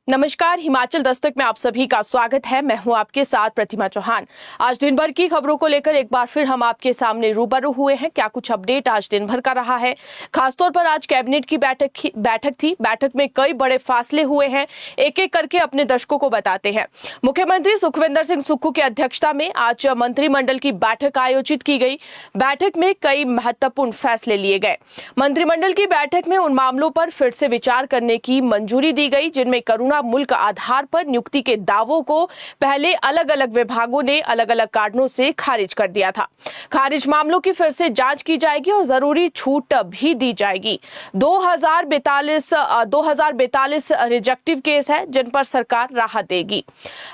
नमस्कार, हिमाचल दस्तक में आप सभी का स्वागत है। मैं हूं आपके साथ प्रतिमा चौहान। आज दिन भर की खबरों को लेकर एक बार फिर हम आपके सामने रूबरू हुए हैं। क्या कुछ अपडेट आज दिन भर का रहा है। खासतौर पर आज कैबिनेट की बैठक थी। बैठक में कई बड़े फैसले हुए हैं। एक एक करके अपने दर्शकों को बताते हैं। मुख्यमंत्री सुखविंदर सिंह सुक्खू की अध्यक्षता में आज मंत्रिमंडल की बैठक आयोजित की गई। बैठक में कई महत्वपूर्ण फैसले लिए गए। मंत्रिमंडल की बैठक में उन मामलों पर फिर से विचार करने की मंजूरी दी गई जिनमें करुणा मुल्क आधार पर नियुक्ति के दावों को पहले अलग अलग विभागों ने अलग अलग कारणों से खारिज कर दिया था। खारिज मामलों की फिर से जांच की जाएगी और जरूरी छूट भी दी जाएगी। 2042 रिजेक्टिव केस है जिन पर सरकार राहत देगी।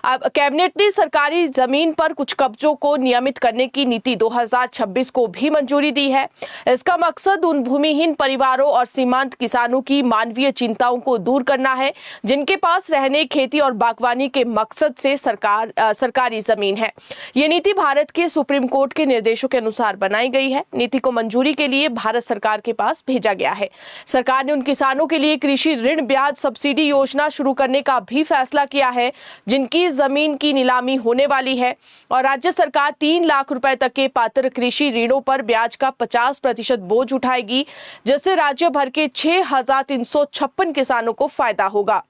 अब कैबिनेट ने सरकारी जमीन पर कुछ कब्जों को नियमित करने की नीति 2026 को भी मंजूरी दी है। इसका मकसद उन भूमिहीन परिवारों और सीमांत किसानों की मानवीय चिंताओं को दूर करना है जिनके पास रहने, खेती और बागवानी के मकसद से सरकारी जमीन है। ये नीति भारत के सुप्रीम कोर्ट के निर्देशों के अनुसार बनाई गई है। नीति को मंजूरी के लिए भारत सरकार के पास भेजा गया है। सरकार ने उन किसानों के लिए कृषि ऋण ब्याज सब्सिडी योजना शुरू करने का भी फैसला किया है जिनकी जमीन की नीलामी होने वाली है और राज्य सरकार 3 लाख रुपए तक के पात्र कृषि ऋणों पर ब्याज का 50% बोझ उठाएगी जिससे राज्य भर के 6,356 किसानों को फायदा होगा।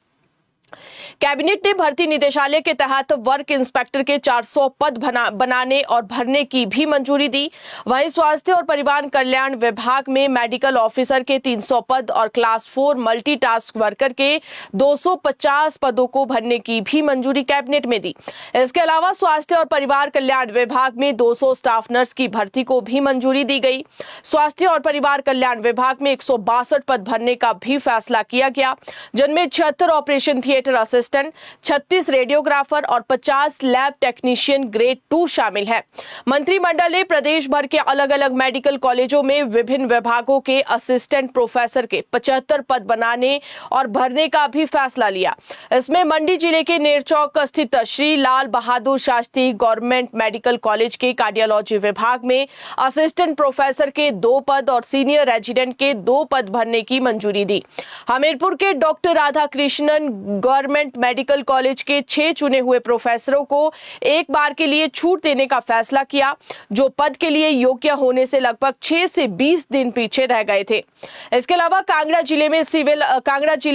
कैबिनेट ने भर्ती निदेशालय के तहत वर्क इंस्पेक्टर के 400 पद बनाने और भरने की भी मंजूरी दी। वहीं स्वास्थ्य और परिवार कल्याण विभाग में मेडिकल ऑफिसर के 300 पद और क्लास 4 मल्टीटास्क वर्कर के 250 पदों को भरने की भी मंजूरी कैबिनेट में दी। इसके अलावा स्वास्थ्य और परिवार कल्याण विभाग में 200 स्टाफ नर्स की भर्ती को भी मंजूरी दी गई। स्वास्थ्य और परिवार कल्याण विभाग में 162 पद भरने का भी फैसला किया गया जिनमें 76 ऑपरेशन थिएटर असिस्टेंट, 36 रेडियोग्राफर और 50 लैब टेक्नीशियन ग्रेड 2 शामिल है। मंत्रिमंडल ने प्रदेश भर के अलग अलग मेडिकल कॉलेजों में विभिन्न विभागों के असिस्टेंट प्रोफेसर के 75 पद बनाने और भरने का भी फैसला लिया। इसमें मंडी जिले के नेरचौक स्थित Shri Lal Bahadur Shastri government medical college के कार्डियोलॉजी विभाग में असिस्टेंट प्रोफेसर के 2 पद और सीनियर रेजिडेंट के 2 पद भरने की मंजूरी दी। हमीरपुर के doctor Radhakrishnan government medical college के 6 चुने हुए प्रोफेसरों को एक बार के लिए छूट देने का फैसला किया जो पद के लिए योग्य होने से लगभग 6 से 20 दिन पीछे रह गए थे। इसके अलावा कांगड़ा जिले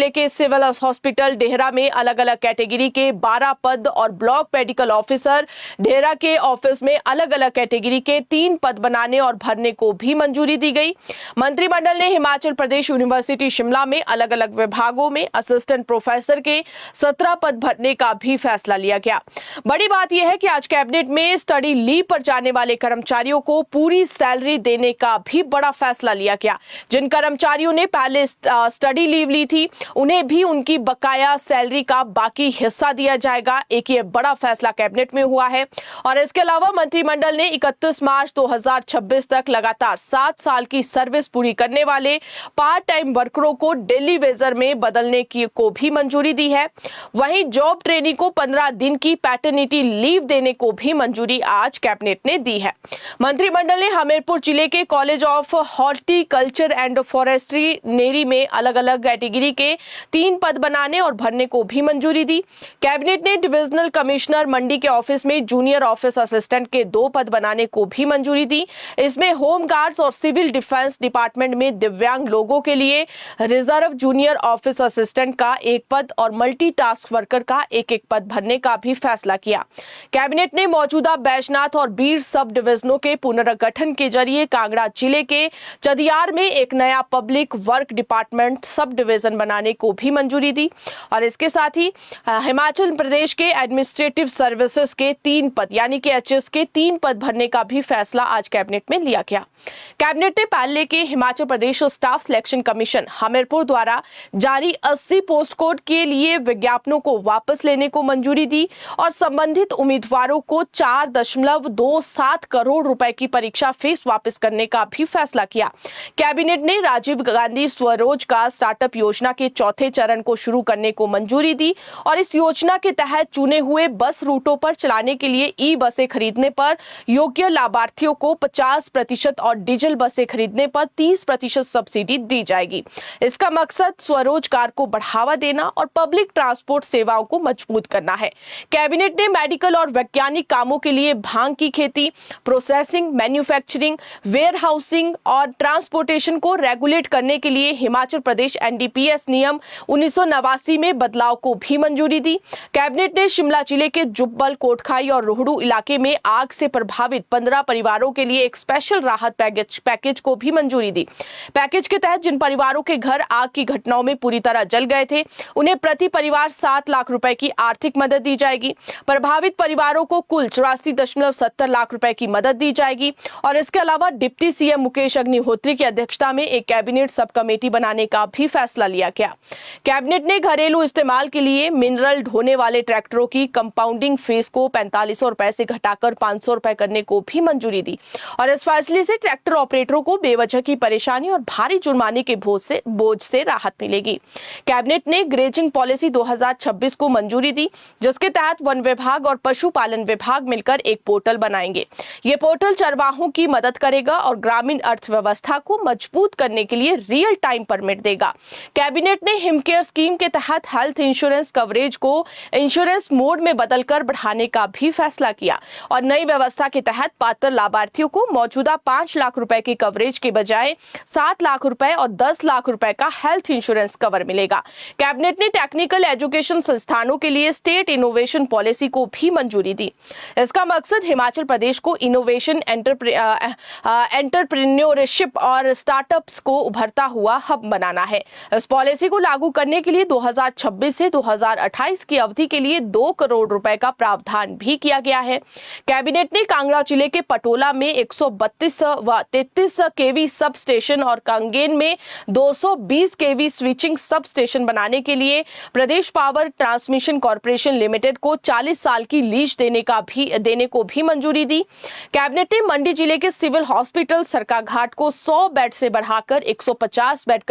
के सिविल हॉस्पिटल डेहरा में अलग अलग कैटेगरी के 12 पद और ब्लॉक मेडिकल ऑफिसर डेहरा के ऑफिस में अलग अलग कैटेगरी के 3 पद बनाने और भरने को भी मंजूरी दी गई। मंत्रिमंडल ने हिमाचल प्रदेश यूनिवर्सिटी शिमला में अलग अलग विभागों में असिस्टेंट प्रोफेसर के 17 पद भरने का भी फैसला लिया गया। बड़ी बात यह है कि आज कैबिनेट में स्टडी लीव पर जाने वाले कर्मचारियों को पूरी सैलरी देने का भी बड़ा फैसला लिया गया। जिन कर्मचारियों ने पहले स्टडी लीव ली थी उन्हें भी उनकी बकाया सैलरी का बाकी हिस्सा दिया जाएगा। एक ये बड़ा फैसला कैबिनेट में हुआ है और इसके अलावा मंत्रिमंडल ने 31 मार्च 2026 तक लगातार 7 साल की सर्विस पूरी करने वाले पार्ट टाइम वर्करों को डेली वेजर में बदलने की को भी मंजूरी दी है। वहीं जॉब ट्रेनी को 15 दिन की पैटर्निटी लीव देने को भी मंजूरी आज कैबिनेट ने दी है। मंत्रिमंडल ने हमीरपुर जिले के college of horticulture and forestry Neri में अलग अलग कैटेगरी के 3 पद बनाने और भरने को भी मंजूरी दी। कैबिनेट ने डिविजनल कमिश्नर मंडी के ऑफिस में जूनियर ऑफिस असिस्टेंट के 2 पद बनाने को भी मंजूरी दी। इसमें होम गार्ड्स और सिविल डिफेंस डिपार्टमेंट में दिव्यांग लोगों के लिए रिजर्व जूनियर ऑफिस असिस्टेंट का 1 पद और मल्टीटास्क वर्कर का 1-1 पद भरने का भी फैसला किया। कैबिनेट ने मौजूदा बैजनाथ और बीड़ सब डिविजनों के पुनर्गठन के जरिए कांगड़ा जिले के चदियार में एक नया public work department sub division बनाने को भी मंजूरी दी और इसके साथ ही हिमाचल प्रदेश के एडमिनिस्ट्रेटिव सर्विसेज के 3 पद यानी कि एचएस के 3 पद भरने का भी फैसला आज कैबिनेट में लिया गया। कैबिनेट ने पहले के Himachal Pradesh staff selection commission Hamirpur द्वारा जारी 80 पोस्ट कोड के लिए विज्ञापनों को वापस लेने को मंजूरी दी और संबंधित उम्मीदवारों को 4.27 करोड़ रुपए की परीक्षा फीस वापस करने का भी फैसला किया। कैबिनेट ने राजीव गांधी स्वरोजगार स्टार्टअप योजना के 4थे चरण को शुरू करने को मंजूरी दी और इस योजना के तहत चुने हुए बस रूटों पर चलाने के लिए ई बसें खरीदने पर योग्य लाभार्थियों को 50% और डीजल बसें खरीदने पर 30% सब्सिडी दी जाएगी। इसका मकसद स्वरोजगार को बढ़ावा देना और पब्लिक पब्लिक ट्रांसपोर्ट सेवाओं को मजबूत करना है। कैबिनेट ने मेडिकल और वैज्ञानिक कामों के लिए भांग की खेती, प्रोसेसिंग, मैन्युफैक्चरिंग, वेयर हाउसिंग और ट्रांसपोर्टेशन को रेगुलेट करने के लिए हिमाचल प्रदेश एनडीपीएस नियम 1989 में बदलाव को भी मंजूरी दी। कैबिनेट ने शिमला जिले के जुब्बल, कोटखाई और रोहडू इलाके में आग से प्रभावित 15 परिवारों के लिए एक स्पेशल राहत पैकेज को भी मंजूरी दी। पैकेज के तहत जिन परिवारों के घर आग की घटनाओं में पूरी तरह जल गए थे, उन्हें प्रति परिवार 7 लाख रुपए की आर्थिक मदद दी जाएगी। प्रभावित परिवारों को कुल 84.70 लाख रुपए की मदद दी जाएगी। और इसके अलावा डिप्टी सीएम मुकेश अग्निहोत्री की अध्यक्षता में एक कैबिनेट सब कमेटी बनाने का भी फैसला लिया गया। कैबिनेट ने घरेलू इस्तेमाल के लिए मिनरल ढोने वाले ट्रैक्टरों की कंपाउंडिंग फीस को 4500 रुपए से घटाकर 500 रुपए करने को भी मंजूरी दी। और इस फैसले से ट्रैक्टर ऑपरेटरों को बेवजह की परेशानी और भारी जुर्माने के बोझ से राहत मिलेगी। कैबिनेट ने ग्रेजिंग पॉलिसी 2026 को मंजूरी दी, जिसके तहत वन विभाग और पशुपालन विभाग मिलकर एक पोर्टल बनाएंगे। ये पोर्टल चरवाहों की मदद करेगा और ग्रामीण अर्थव्यवस्था को मजबूत करने के लिए रियल टाइम परमिट देगा। कैबिनेट ने हिमकेयर स्कीम के तहत हेल्थ इंश्योरेंस कवरेज को इंश्योरेंस मोड में बदलकर बढ़ाने का भी फैसला किया और नई व्यवस्था के तहत पात्र लाभार्थियों को मौजूदा 5 लाख रुपए के कवरेज के बजाय 7 लाख रुपए और 10 लाख रुपए का हेल्थ इंश्योरेंस कवर मिलेगा। कैबिनेट ने टेक्निकल एजुकेशन संस्थानों के लिए स्टेट इनोवेशन पॉलिसी को भी मंजूरी दी। इसका मकसद हिमाचल प्रदेश को इनोवेशन, एंटरप्रेन्योरशिप और स्टार्टअप्स को उभरता हुआ हब बनाना है। इस पॉलिसी को लागू करने के लिए 2026 से 2028 की अवधि के लिए 2 करोड़ रुपए का प्रावधान भी किया गया है। कैबिनेट ने कांगड़ा जिले के पटोला में 132 व 33 केवी सब स्टेशन और कांगेन में 220 केवी स्विचिंग सब स्टेशन बनाने के लिए प्रदेश पावर ट्रांसमिशन कॉर्पोरेशन लिमिटेड को 40 साल की लीज देने को भी मंजूरी दी। कैबिनेट ने मंडी जिले के सिविल हॉस्पिटल सरकाघाट को 100 बेड से बढ़ाकर 150 बेड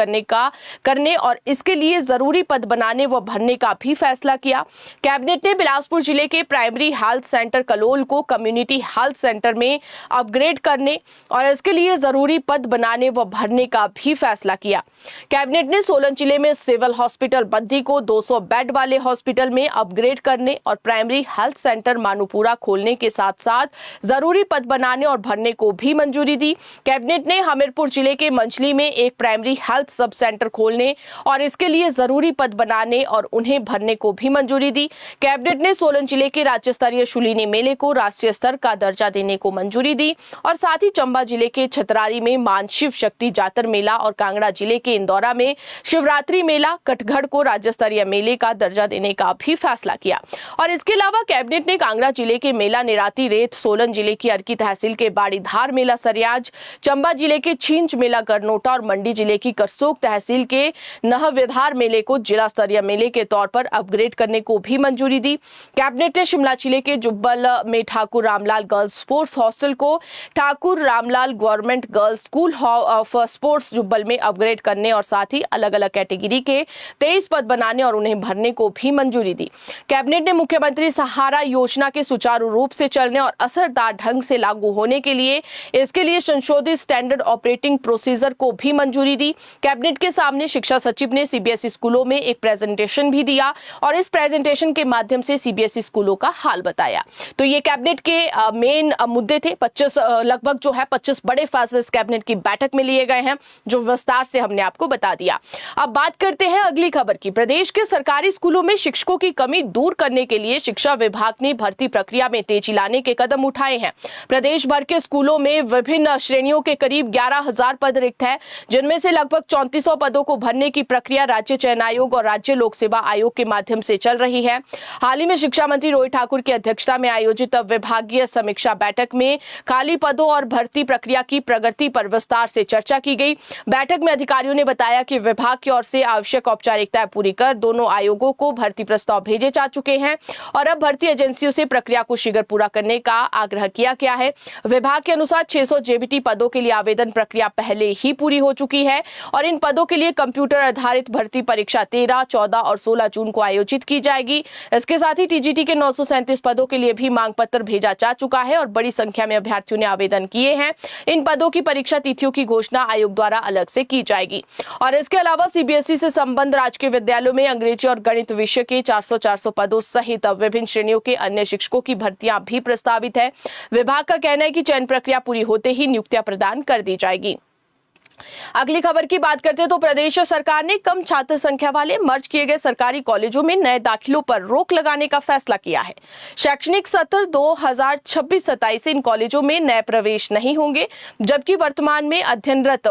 करने और इसके लिए जरूरी पद बनाने व भरने का भी फैसला किया। कैबिनेट ने बिलासपुर जिले के प्राइमरी हेल्थ सेंटर कलोल को कम्युनिटी हेल्थ सेंटर में अपग्रेड करने और इसके लिए जरूरी पद बनाने व भरने का भी फैसला किया। कैबिनेट ने सोलन जिले में सिविल हॉस्पिटल बद्दी को 200 बेड वाले हॉस्पिटल में अपग्रेड करने और प्राइमरी हेल्थ सेंटर मानूपुरा खोलने के साथ साथ जरूरी पद बनाने और भरने को भी मंजूरी दी। कैबिनेट ने हमीरपुर जिले के मंचली में एक प्राइमरी हेल्थ सब सेंटर खोलने और इसके लिए जरूरी पद बनाने और उन्हें भरने को भी मंजूरी दी। कैबिनेट ने सोलन जिले के राज्य स्तरीय शूलिनी मेले को राष्ट्रीय स्तर का दर्जा देने को मंजूरी दी और साथ ही चंबा जिले के छतरारी में मान शिव शक्ति जातर मेला और कांगड़ा जिले के इंदौरा में शिवरात्रि मेला, कटघड़ को राज्य स्तरीय मेले का दर्जा देने का भी फैसला किया। और इसके अलावा कैबिनेट ने कांगड़ा जिले के मेला निराती रेत, सोलन जिले की अर्की तहसील के बाड़ीधार मेला सरियाज, चंबा जिले के छींच मेला गरनोटा और मंडी जिले की करसोग तहसील के नहविधार मेले को जिला स्तरीय मेले के तौर पर अपग्रेड करने को भी मंजूरी दी। कैबिनेट ने शिमला जिले के जुब्बल में Thakur Ramlal girls sports hostel को Thakur Ramlal government girls school of sports Jubbal में अपग्रेड करने और साथ ही अलग अलग कैटेगरी के 23 पद बनाने और उन्हें भरने को भी मंजूरी दी। कैबिनेट ने मुख्यमंत्री सहारा योजना के सुचारू रूप से चलने और असरदार ढंग से लागू होने के लिए इसके लिए संशोधित स्टैंडर्ड ऑपरेटिंग प्रोसीजर को भी मंजूरी दी। कैबिनेट के सामने शिक्षा सचिव ने सीबीएसई स्कूलों में एक प्रेजेंटेशन भी दिया और इस प्रेजेंटेशन के माध्यम से सीबीएसई स्कूलों का हाल बताया। तो ये कैबिनेट के मेन मुद्दे थे। 25 बड़े फैसले इस कैबिनेट की बैठक में लिए गए हैं, जो विस्तार से हमने आपको बता दिया। अब बात करते हैं अगली खबर की। प्रदेश के सरकारी स्कूलों में शिक्षकों की कमी दूर करने के लिए शिक्षा विभाग ने भर्ती प्रक्रिया में तेजी लाने के कदम उठाए हैं। प्रदेश भर के स्कूलों में विभिन्न श्रेणियों के करीब 11,000 पद रिक्त है, जिनमें से लगभग 3400 पदों को भरने की प्रक्रिया राज्य चयन आयोग और राज्य लोक सेवा आयोग के माध्यम से चल रही है। हाल ही में शिक्षा मंत्री रोहित ठाकुर की अध्यक्षता में आयोजित विभागीय समीक्षा बैठक में खाली पदों और भर्ती प्रक्रिया की प्रगति पर विस्तार से चर्चा की गई। बैठक में अधिकारियों ने बताया कि विभाग की ओर से आवश्यक औपचारिकताएं पूरी कर दोनों आयोगों को भर्ती प्रस्ताव भेजे जा चुके हैं और अब भर्ती एजेंसियों से प्रक्रिया को शीघ्र पूरा करने का आग्रह किया गया है। विभाग के अनुसार 600 जेबीटी पदों के लिए आवेदन प्रक्रिया पहले ही पूरी हो चुकी है और इन पदों के लिए कंप्यूटर आधारित भर्ती परीक्षा 13, 14 और 16 जून को आयोजित की जाएगी। इसके साथ ही टीजीटी के 937 पदों के लिए भी मांग पत्र भेजा जा चुका है और बड़ी संख्या में अभ्यर्थियों ने आवेदन किए हैं। इन पदों की परीक्षा तिथियों की घोषणा आयोग द्वारा अलग से की जाएगी। और इसके अलावा सीबीएसई से संबद्ध राजकीय विद्यालयों में अंग्रेजी और गणित विषय के 400 पदों सहित विभिन्न श्रेणियों के अन्य शिक्षकों की भर्तियां भी प्रस्तावित है। विभाग का कहना है कि चयन प्रक्रिया पूरी होते ही नियुक्तियां प्रदान कर दी जाएगी। अगली खबर की बात करते हैं तो प्रदेश सरकार ने कम छात्र संख्या वाले मर्ज किए गए सरकारी कॉलेजों में नए दाखिलों पर रोक लगाने का फैसला किया है। शैक्षणिक सत्र 2026-27 से इन कॉलेजों में नए प्रवेश नहीं होंगे, जबकि वर्तमान में अध्ययनरत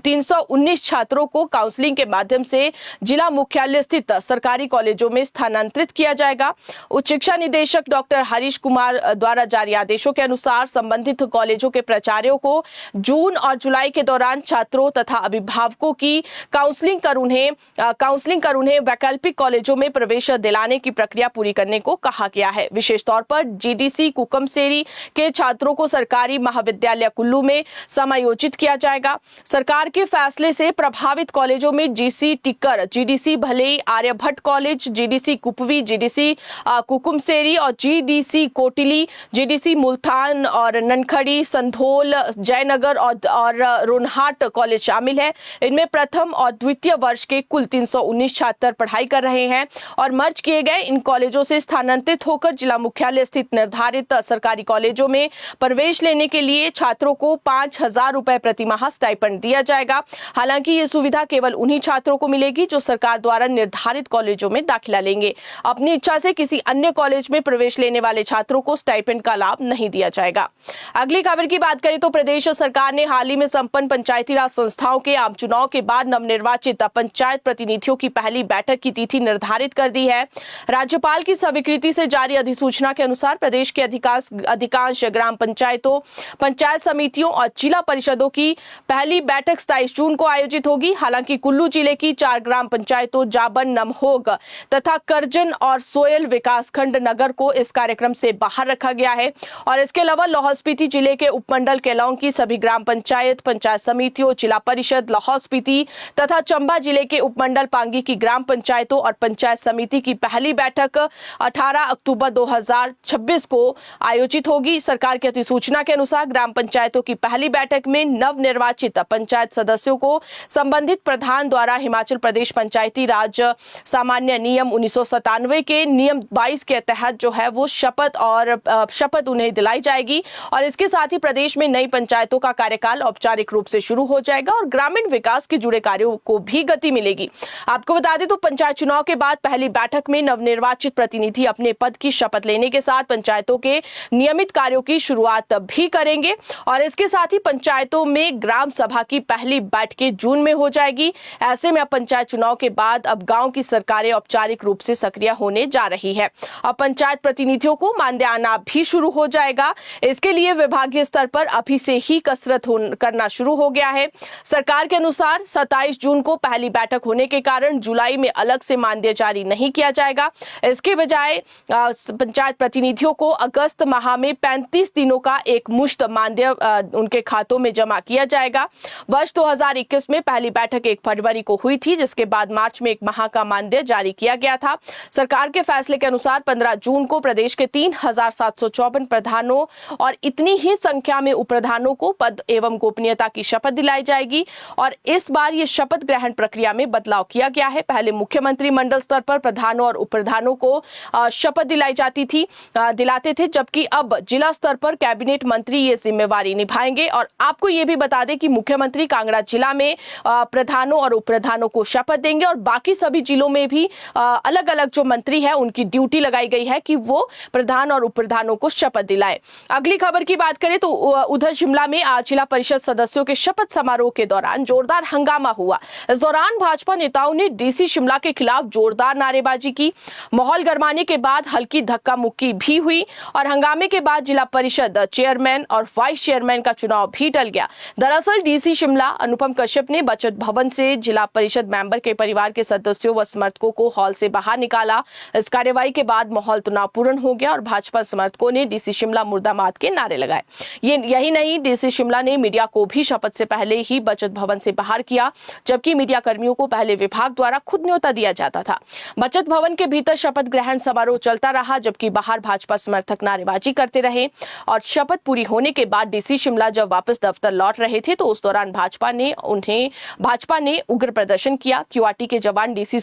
319 छात्रों को काउंसलिंग के माध्यम से जिला मुख्यालय स्थित सरकारी कॉलेजों में स्थानांतरित किया जाएगा। उच्च शिक्षा निदेशक डॉक्टर हरीश कुमार द्वारा जारी आदेशों के अनुसार संबंधित कॉलेजों के प्राचार्यों को जून और जुलाई के दौरान छात्रों तथा अभिभावकों की काउंसलिंग कर उन्हें वैकल्पिक कॉलेजों में प्रवेश दिलाने की प्रक्रिया पूरी करने को कहा गया है। विशेष तौर पर जीडीसी कुकमसेरी के छात्रों को सरकारी महाविद्यालय कुल्लू में समायोजित किया जाएगा। सरकार के फैसले से प्रभावित कॉलेजों में GC Tikkar, GDC Bhalei, Aryabhatta college, GDC Kupvi, GDC Kukumseri और जीडीसी कोटिली, जीडीसी मुल्तान और ननखड़ी, संधोल, जयनगर और रोनहाट कॉलेज शामिल है। इनमें प्रथम और द्वितीय वर्ष के कुल 319 छात्र पढ़ाई कर रहे हैं और मर्ज किए गए इन कॉलेजों से स्थानांतरित होकर जिला मुख्यालय स्थित निर्धारित सरकारी कॉलेजों में प्रवेश लेने के लिए छात्रों को 5,000 रुपए प्रति माह स्टाइपेंड दिया जाएगा। हालांकि ये सुविधा केवल उन्हीं छात्रों को मिलेगी जो सरकार द्वारा निर्धारित कॉलेजों में दाखिला लेंगे। अपनी इच्छा से किसी अन्य कॉलेज में प्रवेश लेने वाले छात्रों को स्टाइपेंड का लाभ नहीं दिया जाएगा। अगली खबर की बात करें तो प्रदेश सरकार ने हाल ही में संपन्न पंचायती राज संस्थाओं के आम चुनाव के बाद नवनिर्वाचित पंचायत प्रतिनिधियों की पहली बैठक की तिथि निर्धारित कर दी है। राज्यपाल की स्वीकृति से जारी अधिसूचना के अनुसार प्रदेश के अधिकांश ग्राम पंचायतों, पंचायत समितियों और जिला परिषदों की पहली बैठक 27 जून को आयोजित होगी। हालांकि कुल्लू जिले की 4 ग्राम पंचायतों जाबन, नमहोग तथा करजन और सोयल विकासखंड नगर को इस कार्यक्रम से बाहर रखा गया है और इसके अलावा लाहौल स्पीति जिले के उपमंडल केलांग की सभी ग्राम पंचायत, पंचायत समितियों, जिला परिषद लाहौल स्पीति तथा चंबा जिले के उपमंडल पांगी की ग्राम पंचायतों और पंचायत समिति की पहली बैठक 18 अक्टूबर 2026 को आयोजित होगी। सरकार की अधिसूचना के अनुसार ग्राम पंचायतों की पहली बैठक में नवनिर्वाचित पंचायत सदस्यों को संबंधित प्रधान द्वारा हिमाचल प्रदेश पंचायती राज सामान्य नियम 1997 के नियम 22 के तहत जो है वो शपथ उन्हें दिलाई जाएगी और इसके साथ ही प्रदेश में नई पंचायतों का कार्यकाल औपचारिक रूप से शुरू हो जाएगा और ग्रामीण विकास के जुड़े कार्यों को भी गति मिलेगी। आपको बता दें तो पंचायत चुनाव के बाद पहली बैठक में नवनिर्वाचित प्रतिनिधि अपने पद की शपथ लेने के साथ पंचायतों के नियमित कार्यों की शुरुआत भी करेंगे और इसके साथ ही पंचायतों में ग्राम सभा की पहली बैठकें जून में हो जाएगी। ऐसे में अब पंचायत चुनाव के बाद अब गांव की सरकारें औपचारिक रूप से सक्रिय होने जा रही है। अब पंचायत प्रतिनिधियों को मानदेय आना भी शुरू हो जाएगा। इसके लिए विभागीय स्तर पर अभी से ही कसरत करना शुरू हो गया है। सरकार के अनुसार 27 जून को पहली बैठक होने के कारण जुलाई में अलग से मानदेय जारी नहीं किया जाएगा। इसके बजाय पंचायत प्रतिनिधियों को अगस्त माह में 35 दिनों का एक मुश्त मानदेय उनके खातों में जमा किया जाएगा। वर्ष 2021 में पहली बैठक 1 फरवरी को हुई थी, जिसके बाद मार्च में 1 माह का मानदेय जारी किया गया था। सरकार के फैसले के अनुसार 15 जून को प्रदेश के 3,754 प्रधानों और इतनी ही संख्या में उपप्रधानों को पद एवं गोपनीयता की शपथ दिलाई जाएगी और इस बार ये शपथ ग्रहण प्रक्रिया में बदलाव किया गया है। पहले मुख्यमंत्री मंडल स्तर पर प्रधानों और उपप्रधानों को शपथ दिलाते थे, जबकि अब जिला स्तर पर कैबिनेट मंत्री ये जिम्मेवारी निभाएंगे। और आपको ये भी बता दें कि मुख्यमंत्री कांगड़ा जिला में प्रधानों और उपप्रधानों को शपथ देंगे और बाकी सभी जिलों में भी अलग अलग जो मंत्री है उनकी ड्यूटी लगाई गई है कि वो प्रधान और उपप्रधानों को शपथ दिलाए। अगली खबर की बात करें तो उधर शिमला में आज जिला परिषद सदस्यों के शपथ समारोह के दौरान जोरदार हंगामा हुआ। इस दौरान भाजपा नेताओं ने डीसी शिमला के खिलाफ जोरदार नारेबाजी की। माहौल गरमाने के बाद हल्की धक्का मुक्की भी हुई और हंगामे के बाद जिला परिषद चेयरमैन और वाइस चेयरमैन का चुनाव भी टल गया। दरअसल डीसी शिमला अनुपम कश्यप ने बचत भवन से जिला परिषद मेंबर के परिवार के सदस्यों व समर्थकों को हॉल से बाहर निकाला। इस कार्यवाही के बाद माहौल तनावपूर्ण हो गया और भाजपा समर्थकों ने डीसी शिमला मुर्दाबाद के नारे लगाए। यही नहीं, डीसी शिमला ने मीडिया को भी शपथ से पहले पहले ही बचत भवन से बाहर किया, जबकि मीडिया कर्मियों को पहले विभाग द्वारा खुद न्योता दिया जाता था। बचत भवन के भीतर शपथ ग्रहण समारोह चलता रहा, जबकि बाहर भाजपा समर्थक नारेबाजी करते रहे और शपथ पूरी होने के बाद डीसी शिमला जब वापस दफ्तर लौट रहे थे तो उस दौरान भाजपा ने उग्र प्रदर्शन किया। क्यूआरटी के जवान डीसी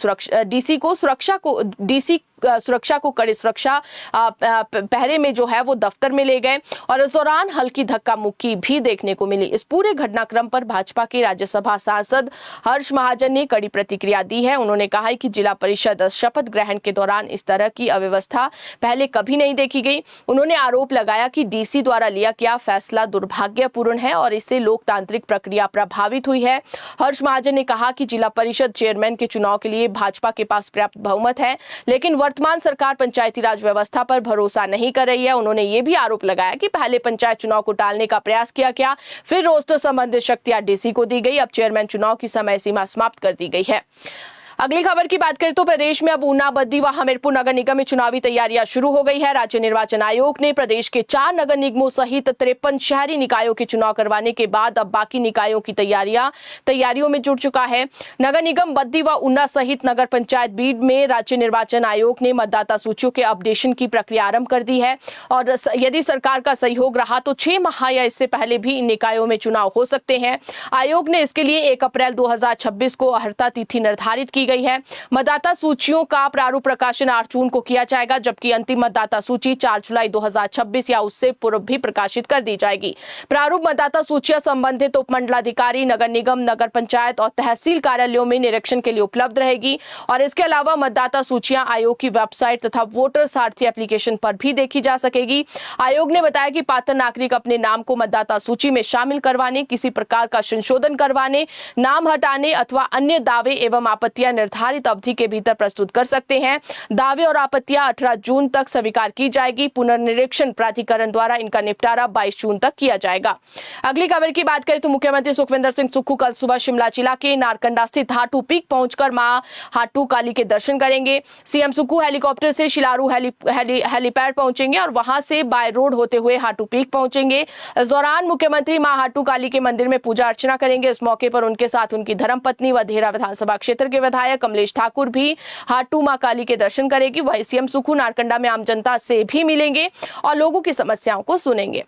सुरक्षा को कड़ी सुरक्षा पहरे में जो है वो दफ्तर में ले गए और इस दौरान हल्की धक्का मुक्की भी देखने को मिली। इस पूरे घटनाक्रम पर भाजपा के राज्यसभा सांसद हर्ष महाजन ने कड़ी प्रतिक्रिया दी है। उन्होंने कहा है कि जिला परिषद शपथ ग्रहण के दौरान इस तरह की अव्यवस्था पहले कभी नहीं देखी गई। उन्होंने आरोप लगाया कि डीसी द्वारा लिया गया फैसला दुर्भाग्यपूर्ण है और इससे लोकतांत्रिक प्रक्रिया प्रभावित हुई है। हर्ष महाजन ने कहा कि जिला परिषद चेयरमैन के चुनाव के लिए भाजपा के पास पर्याप्त बहुमत है, लेकिन वर्तमान सरकार पंचायती राज व्यवस्था पर भरोसा नहीं कर रही है। उन्होंने ये भी आरोप लगाया कि पहले पंचायत चुनाव को टालने का प्रयास किया गया, फिर रोस्टर संबंधित शक्तियां डीसी को दी गई, अब चेयरमैन चुनाव की समय सीमा समाप्त कर दी गई है। अगली खबर की बात करें तो प्रदेश में अब ऊना, बद्दी व हमीरपुर नगर निगम में चुनावी तैयारियां शुरू हो गई है। राज्य निर्वाचन आयोग ने प्रदेश के 4 नगर निगमों सहित 53 शहरी निकायों के चुनाव करवाने के बाद अब बाकी निकायों की तैयारियों में जुट चुका है। नगर निगम बद्दी व ऊना सहित नगर पंचायत बीड में राज्य निर्वाचन आयोग ने मतदाता सूचियों के अपडेशन की प्रक्रिया आरंभ कर दी है और यदि सरकार का सहयोग रहा तो 6 माह या इससे पहले भी इन निकायों में चुनाव हो सकते हैं। आयोग ने इसके लिए 1 अप्रैल 2026 को अर्हता तिथि निर्धारित की गई है। मतदाता सूचियों का प्रारूप प्रकाशन 8 जून को किया जाएगा, जबकि अंतिम मतदाता सूची 4 जुलाई 2026 या उससे पूर्व भी प्रकाशित कर दी जाएगी। प्रारूप मतदाता सूचियां संबंधित उपमंडलाधिकारी, नगर निगम, नगर पंचायत और तहसील कार्यालयों में निरीक्षण के लिए उपलब्ध रहेगी और इसके अलावा मतदाता सूचियां आयोग की वेबसाइट तथा वोटर सारथी एप्लीकेशन पर भी देखी जा सकेगी। आयोग ने बताया कि पात्र नागरिक अपने नाम को मतदाता सूची में शामिल करवाने, किसी प्रकार का संशोधन करवाने, नाम हटाने अथवा अन्य दावे एवं आपत्तियां निर्धारित अवधि के भीतर प्रस्तुत कर सकते हैं। दावे और आपत्तियां 18 जून तक स्वीकार की जाएगी। पुनर्निरीक्षण प्राधिकरण द्वारा इनका निपटारा 22 जून तक किया जाएगा। अगली खबर की बात करें तो मुख्यमंत्री सुखविंदर सिंह सुक्खू कल सुबह शिमला जिला के नारकंडा स्थित हाटू पीक पहुंचकर मां हाटू काली के दर्शन करेंगे। सीएम सुक्खू हेलीकॉप्टर से शिलारू हेलीपैड पहुंचेंगे और वहां से बाय रोड होते हुए हाटू पीक पहुंचेंगे। इस दौरान मुख्यमंत्री मां हाटू काली के मंदिर में पूजा अर्चना करेंगे। इस मौके पर उनके साथ उनकी धर्मपत्नी व देहरा विधानसभा क्षेत्र के विधायक कमलेश ठाकुर भी हाटू मां काली के दर्शन करेगी। वहीं सीएम सुक्खू नारकंडा में आम जनता से भी मिलेंगे और लोगों की समस्याओं को सुनेंगे।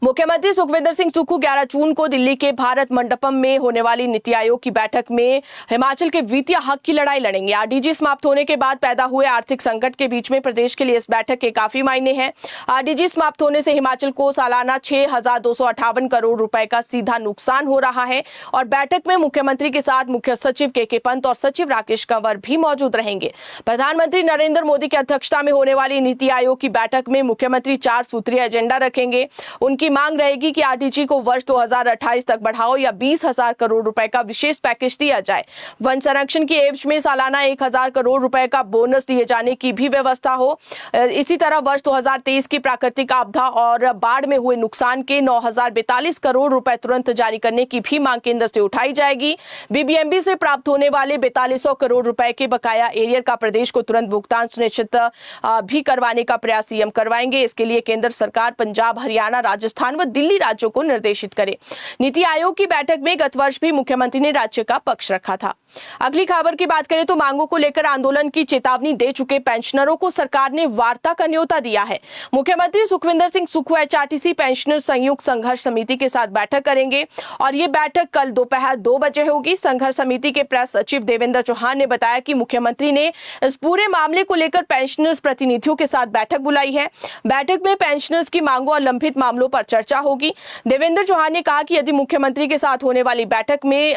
मुख्यमंत्री सुखविंदर सिंह सुक्खू 11 जून को दिल्ली के भारत मंडपम में होने वाली नीति आयोग की बैठक में हिमाचल के वित्तीय हक की लड़ाई लड़ेंगे। आरडीजी समाप्त होने के बाद पैदा हुए आर्थिक संकट के बीच में प्रदेश के लिए इस बैठक के काफी मायने हैं। आरडीजी समाप्त होने से हिमाचल को सालाना 6,258 करोड़ रुपए का सीधा नुकसान हो रहा है और बैठक में मुख्यमंत्री के साथ मुख्य सचिव के पंत और सचिव राकेश कंवर भी मौजूद रहेंगे। प्रधानमंत्री नरेंद्र मोदी की अध्यक्षता में होने वाली नीति आयोग की बैठक में मुख्यमंत्री 4 सूत्रीय एजेंडा रखेंगे। उनकी मांग रहेगी कि आरडीजी को वर्ष 2028 तक बढ़ाओ या 20,000 करोड़ रुपए का विशेष पैकेज दिया जाए। वन संरक्षण की एवज में सालाना 1,000 करोड़ रुपए का बोनस दिए जाने की भी व्यवस्था हो। इसी तरह वर्ष 2023 की प्राकृतिक आपदा और बाढ़ में हुए नुकसान के 9,042 करोड़ रुपए तुरंत जारी करने की भी मांग केंद्र से उठाई जाएगी। बीबीएमबी से प्राप्त होने वाले 4200 करोड़ रुपए के बकाया एरियर का प्रदेश को तुरंत भुगतान सुनिश्चित भी करवाने का प्रयास सीएम करवाएंगे। इसके लिए केंद्र सरकार पंजाब, हरियाणा, राजस्थान व दिल्ली राज्यों को निर्देशित करे। नीति आयोग की बैठक में गत वर्ष भी मुख्यमंत्री ने राज्य का पक्ष रखा था। अगली खबर की बात करें तो मांगों को लेकर आंदोलन की चेतावनी दे चुके पेंशनरों को सरकार ने वार्ता का न्योता दिया है। मुख्यमंत्री सुखविंदर सिंह सुक्खू एचआरटीसी पेंशनर संयुक्त संघर्ष समिति के साथ बैठक करेंगे और ये बैठक कल दोपहर 2 बजे होगी। संघर्ष समिति के प्रेस सचिव देवेंद्र चौहान ने बताया कि मुख्यमंत्री ने इस पूरे मामले को लेकर पेंशनर्स प्रतिनिधियों के साथ बैठक बुलाई है। बैठक में पेंशनर्स की मांगों और लंबित मामलों पर चर्चा होगी। देवेंद्र चौहान ने कहा कि यदि मुख्यमंत्री के साथ होने वाली बैठक में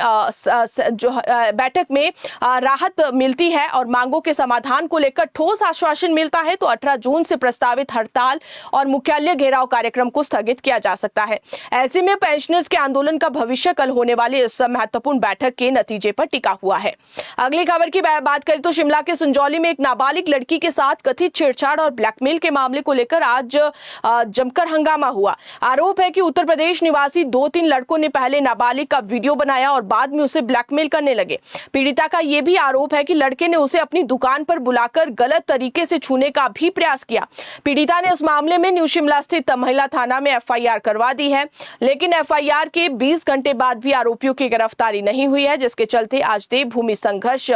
राहत मिलती है और मांगों के समाधान को लेकर ठोस आश्वासन मिलता है तो 18 जून से प्रस्तावित हड़ताल और मुख्यालय घेराव कार्यक्रम को स्थगित किया जा सकता है। ऐसे में पेंशनर्स के आंदोलन का भविष्य कल होने वाली इस महत्वपूर्ण बैठक के नतीजे पर टिका हुआ है। अगली खबर की बात करें तो शिमला के संजौली में एक नाबालिग लड़की के साथ कथित छेड़छाड़ और ब्लैकमेल के मामले को लेकर आज जमकर हंगामा हुआ। आरोप है कि उत्तर प्रदेश निवासी 2-3 लड़कों ने पहले नाबालिग का वीडियो बनाया और बाद में उसे ब्लैकमेल करने लगे। पीड़िता का यह भी आरोप है कि लड़के ने उसे अपनी दुकान पर बुलाकर गलत तरीके से छूने का भी प्रयास किया। पीड़िता ने इस मामले में न्यू शिमला स्थित महिला थाना में एफआईआर करवा दी है, लेकिन एफआईआर के 20 घंटे बाद भी आरोपियों की गिरफ्तारी नहीं हुई है, जिसके चलते आज देवभूमि संघर्ष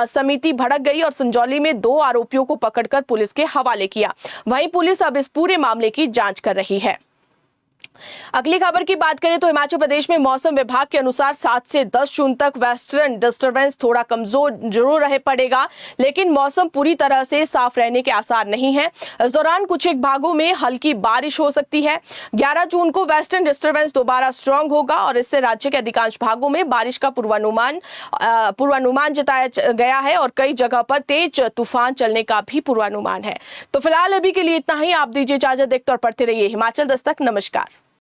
समिति भड़क गई और संजौली में 2 आरोपियों को पकड़कर पुलिस के हवाले किया। वहीं पुलिस अब इस पूरे मामले की जांच कर रही है। अगली खबर की बात करें तो हिमाचल प्रदेश में मौसम विभाग के अनुसार 7 से 10 जून तक वेस्टर्न डिस्टर्बेंस थोड़ा कमजोर जरूर रह पड़ेगा, लेकिन मौसम पूरी तरह से साफ रहने के आसार नहीं है। इस दौरान कुछ एक भागों में हल्की बारिश हो सकती है। 11 जून को वेस्टर्न डिस्टर्बेंस दोबारा स्ट्रांग होगा और इससे राज्य के अधिकांश भागों में बारिश का पूर्वानुमान जताया गया है और कई जगह पर तेज तूफान चलने का भी पूर्वानुमान है। तो फिलहाल अभी के लिए इतना ही। आप दीजिए इजाजत, देखते और पढ़ते रहिए हिमाचल दस्तक। नमस्कार।